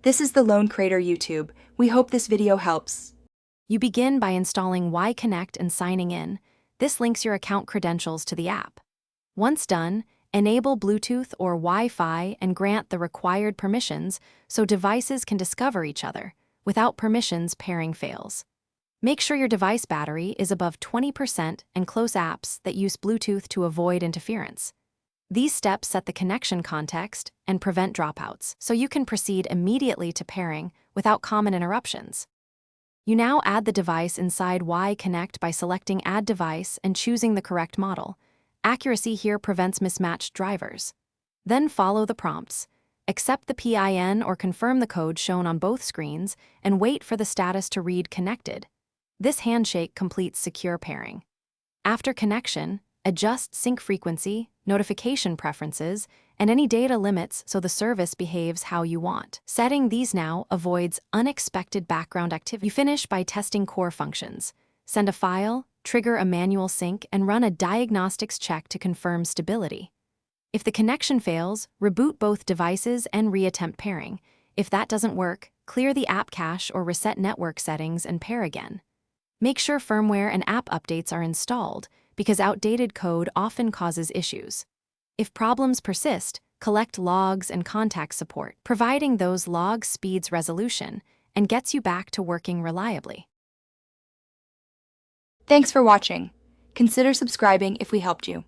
This is the Lone Crater YouTube. We hope this video helps. You begin by installing Y-Connect and signing in. This links your account credentials to the app. Once done, enable Bluetooth or Wi-Fi and grant the required permissions so devices can discover each other. Without permissions, pairing fails. Make sure your device battery is above 20% and close apps that use Bluetooth to avoid interference. These steps set the connection context and prevent dropouts, so you can proceed immediately to pairing without common interruptions. You now add the device inside Y-Connect by selecting Add Device and choosing the correct model. Accuracy here prevents mismatched drivers. Then follow the prompts. Accept the PIN or confirm the code shown on both screens and wait for the status to read Connected. This handshake completes secure pairing. After connection, adjust sync frequency, notification preferences, and any data limits so the service behaves how you want. Setting these now avoids unexpected background activity. You finish by testing core functions. Send a file, trigger a manual sync, and run a diagnostics check to confirm stability. If the connection fails, reboot both devices and reattempt pairing. If that doesn't work, clear the app cache or reset network settings and pair again. Make sure firmware and app updates are installed, because outdated code often causes issues. If problems persist, collect logs and contact support. Providing those logs speeds resolution and gets you back to working reliably. Thanks for watching. Consider subscribing if we helped you.